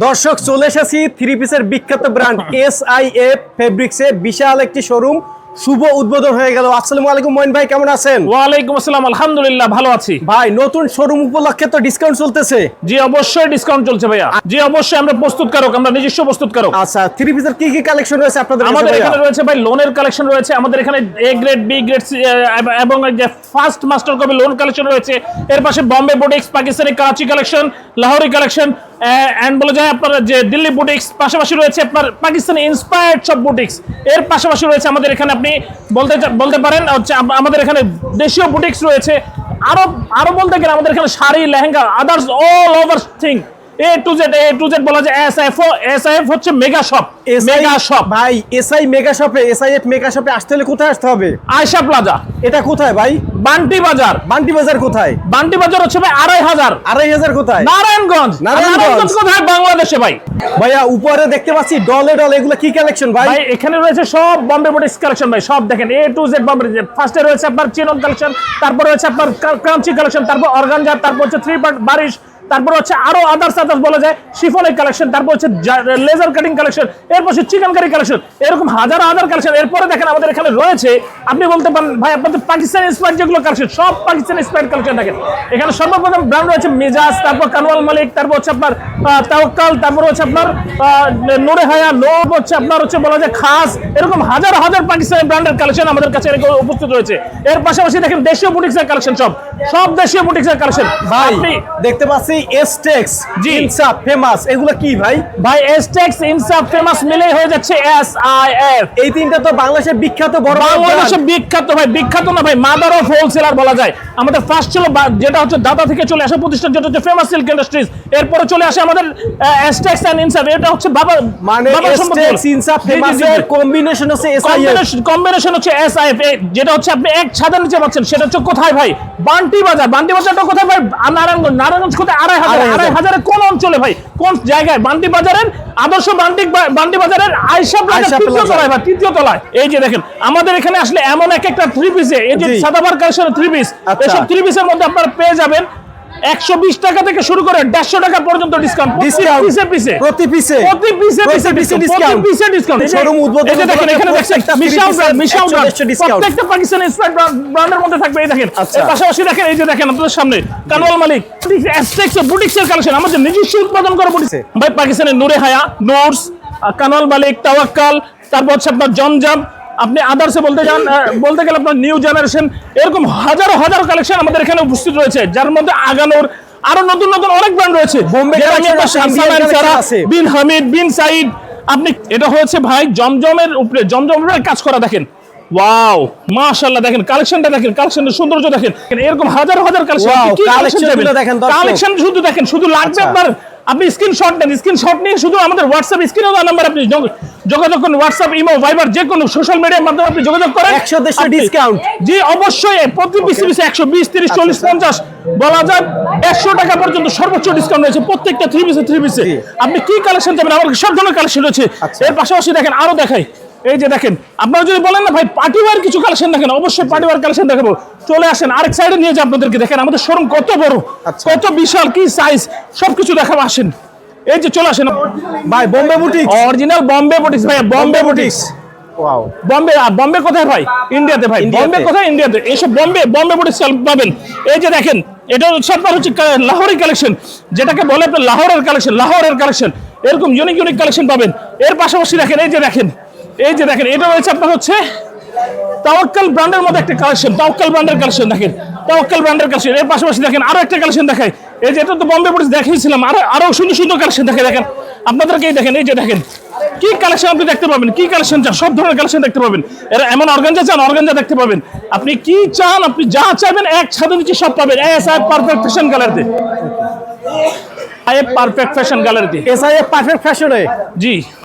দর্শক চলে এসেছি থ্রি পিসের বিখ্যাত ব্র্যান্ড SIF ফেব্রিক্সে বিশাল একটি শোরুম শুভ উদ্বোধন হয়ে গেল। আসসালামু আলাইকুম মঈন ভাই, কেমন আছেন? ওয়ালাইকুম আসসালাম, আলহামদুলিল্লাহ ভালো আছি ভাই। নতুন শোরুম উপলক্ষে তো ডিসকাউন্ট চলতেছে। জি অবশ্যই ডিসকাউন্ট চলছে ভাইয়া। জি অবশ্যই, আমরা প্রস্তুতকারক, আমরা নিজস্ব প্রস্তুতকারক। আচ্ছা, থ্রি পিসের কি কি কালেকশন রয়েছে আপনাদের কাছে? আমাদের এখানে রয়েছে ভাই লোনের কালেকশন রয়েছে, আমাদের এখানে A গ্রেড B গ্রেড এবং যে first master copy lawn collection রয়েছে। এর পাশে Bombay boutiques, Pakistani Karachi collection, Lahori collection and বলে যায় আপনার যে দিল্লি বুটিক্স, পাশাপাশি রয়েছে আপনার পাকিস্তানি ইন্সপায়ার্ড সব বুটিক্স। এর পাশাপাশি রয়েছে আমাদের এখানে আপনি বলতে পারেন হচ্ছে আমাদের এখানে দেশীয় বুটিক্স রয়েছে। আরো বলতে গেলে আমাদের এখানে sari, lehenga, others all over thing A to Z বলা যায়। SIF হচ্ছে মেগা শপ। মেগা শপ ভাই, SI মেগা শপে, SIF মেগা শপে আসতে হলে কোথায় আসতে হবে? আয়শা প্লাজা। এটা কোথায় ভাই? বান্টি বাজার। বান্টি বাজার কোথায়? বান্টি বাজার হচ্ছে ভাই 2500। 2500 কোথায়? নারায়ণগঞ্জ। নারায়ণগঞ্জ কোথায়? বাংলাদেশে ভাই। ভাইয়া উপরে দেখতে পাচ্ছি ডলে ডলে, এগুলো কি কালেকশন ভাই? ভাই এখানে রয়েছে সব বম্বে বুটিক্স কালেকশন ভাই, সব দেখেন A to Z বম্বে। ফার্স্টে রয়েছে আপনার চিনন কালেকশন, তারপর রয়েছে আপনার ক্রাঞ্চি কালেকশন, তারপর অর্গানজা, তারপর হচ্ছে থ্রি পার্ট বারিশ, তারপর হচ্ছে আরো আদার্স বলা যায় শিফনের কালেকশন, তারপর হচ্ছে লেজার কাটিং কালেকশন, এরপর হচ্ছে চিকেন কারি কালেকশন, এরকম হাজার কালেকশন। এরপরে দেখেন আমাদের এখানে রয়েছে, আপনি বলতে পারেন ভাই আপনাদের পাকিস্তানি ইন্সপায়ার্ড যেগুলো কালেকশন, সব পাকিস্তানি ইন্সপায়ার্ড কালেকশন দেখেন। এখানে সর্বপ্রথম ব্র্যান্ড রয়েছে মিজাজ, তারপর কানওয়াল মালিক, তারপর হচ্ছে আপনার তাওয়াক্কাল, তারপর হচ্ছে আপনার নূরে হায়া, নোব হচ্ছে আপনার হচ্ছে বলা যায় খাস। এরকম হাজার পাকিস্তানি ব্র্যান্ডের কালেকশন আমাদের কাছে উপস্থিত রয়েছে। এর পাশাপাশি দেখেন দেশীয় বুটিক্সের কালেকশন, সব দেশীয় বুটিক্সের কালেকশন ভাই দেখতে পাচ্ছি। এসটেক্স, ইনসাফ, ফেমাস, এগুলো কি ভাই? ভাই এসটেক্স, ইনসাফ, ফেমাস মিলে হয়ে যাচ্ছে SIF। এই তিনটা তো বাংলাদেশের বিখ্যাত বড় বাংলাদেশের বিখ্যাত ভাই, বিখ্যাত না ভাই, মাদার অফ হোলসেলার বলা যায়। আমাদের ফার্স্ট ছিল যেটা হচ্ছে দাদা থেকে চলে আসা প্রতিষ্ঠান, যেটা হচ্ছে ফেমাস সিল্ক ইন্ডাস্ট্রিজ। এরপরে চলে আসে আমাদের এসটেক্স এন্ড ইনসাফ। এটা হচ্ছে বাবা মানে এসটেক্স, ইনসাফ, ফেমাসের কম্বিনেশন হচ্ছে SIF। কম্বিনেশন হচ্ছে SIF, যেটা হচ্ছে আপনি এক ছাদের নিচে পাচ্ছেন। সেটা হচ্ছে কোথায় ভাই? বান্টি বাজার। বান্টি বাজারটা কোথায় ভাই? নারায়ণগঞ্জ কোথায়? 2500 কোন অঞ্চলে ভাই? কোন জায়গায়? বান্টি বাজারের আদর্শ বান্টি বাজারের আয়শা প্লাজা তৃতীয় তলায় ভাই, তৃতীয় তলায়। এই যে দেখেন আমাদের এখানে আসলে এমন একটা থ্রি পিসে, এই যে সাদাবার কালেকশনের থ্রি পিস, এসব থ্রি পিসের মধ্যে আপনারা পেয়ে যাবেন 120 টাকা থেকে শুরু করে 150 টাকা পর্যন্ত ডিসকাউন্ট। প্রতি পিসে ডিসকাউন্ট। শোরুম উদ্বোধন দেখেন, এখানে বিশাল প্রত্যেকটা পাকিস্তানি ইন্সপায়ার্ড ব্র্যান্ডের মধ্যে থাকবে। এই দেখেন, এর পাশাপাশি দেখেন, এই যে দেখেন আপনাদের সামনে কানওয়াল মালিক এসটেক্স বুটিক্সের কালেকশন, আমাদের নিজস্ব উৎপাদন করা বুটিক্স ভাই। পাকিস্তানের নূরে হায়া, নোরস, কানওয়াল মালিক, তাওয়াক্কাল, তারপর হচ্ছে আপনার জমজম, আপনি আদার্সে বলতে গেলে আপনার নিউ জেনারেশন, এরকম হাজার কালেকশন আমাদের এখানে উপস্থিত রয়েছে, যার মধ্যে আগানোর আরো নতুন অনেক ব্র্যান্ড রয়েছে। বিন হামিদ, বিন সাইদ। আপনি এটা হচ্ছে ভাই জমজমের উপরে, জমজমের কাজ করা দেখেন। ওয়াও মাশাআল্লাহ, দেখেন কালেকশনটা, দেখেন কালেকশনের সৌন্দর্য দেখেন। এরকম হাজার কালেকশন শুধু দেখেন, শুধু লাগবে আপনার, আপনি স্ক্রিনশট নেন, স্ক্রিনশট নিয়ে শুধু আমাদের হোয়াটসঅ্যাপ স্ক্রিনে দেওয়া নাম্বার আপনি যোগাযোগ করুন। হোয়াটসঅ্যাপ, ইমো, ভাইবার, যে কোনো সোশ্যাল মিডিয়ার মাধ্যমে আপনি যোগাযোগ করেন। 100 ডিসকাউন্ট। জি অবশ্যই, প্রতি পিসে 120, 30, 40, 50 বলা যায় 100 টাকা পর্যন্ত সর্বোচ্চ ডিসকাউন্ট রয়েছে প্রত্যেকটা থ্রি পিসে। আপনি কি কালেকশন চাবেন, আমার সব ধরনের কালেকশন রয়েছে। এর পাশাপাশি দেখেন আরো দেখাই, এই যে দেখেন, আপনারা যদি বলেন না ভাই পার্টিওয়ার কিছু কালেকশন দেখেন, অবশ্যই পার্টিওয়ার কালেকশন দেখাবো। চলে আসেন, আরেক সাইডে নিয়ে যাই আপনাদেরকে। দেখেন আমাদের শোরুম কত বড়, কত বিশাল, কি সাইজ, সবকিছু দেখাবো। আসেন, এই যে চলে আসেন ভাই। Bombay boutiques, original Bombay boutiques ভাই, বম্বে বুটিক্স। ওয়াও, বম্বে কোথায় ভাই? ইন্ডিয়াতে ভাই। বম্বে কোথায়? ইন্ডিয়াতে। এইসব বম্বে বুটিক্স পাবেন। এই যে দেখেন, এটা আপনার হচ্ছে লাহোরি কালেকশন, যেটাকে বলে আপনার লাহোরের কালেকশন। এরকম ইউনিক কালেকশন পাবেন। এর পাশাপাশি দেখেন, এই যে দেখেন, এটা রয়েছে আপনার হচ্ছে তাওয়াক্কাল ব্র্যান্ডের মধ্যে একটা কালেকশন, তাওয়াক্কাল ব্র্যান্ডের কালেকশন দেখেন, তাওয়াক্কাল ব্র্যান্ডের কালেকশন। এর পাশাপাশি দেখেন আরো একটা কালেকশন দেখাই, এই যে এটা তো বম্বে বুটিক্স দেখিয়েছিলাম, আরো সুন্দর কালেকশন দেখেন আপনাদেরকে। দেখেন, এই যে দেখেন কি কালেকশন আপনি দেখতে পাবেন, কি কালেকশন চান সব ধরনের কালেকশন দেখতে পাবেন। এরা এমন অর্গানজা চান, অর্গানজা দেখতে পাবেন। আপনি কি চান, আপনি যা চাইবেন এক ছাদের নিচে সব পাবেন। SIF পারফেক্ট ফ্যাশন গ্যালারিতে, SIF পারফেক্ট ফ্যাশনে। জি।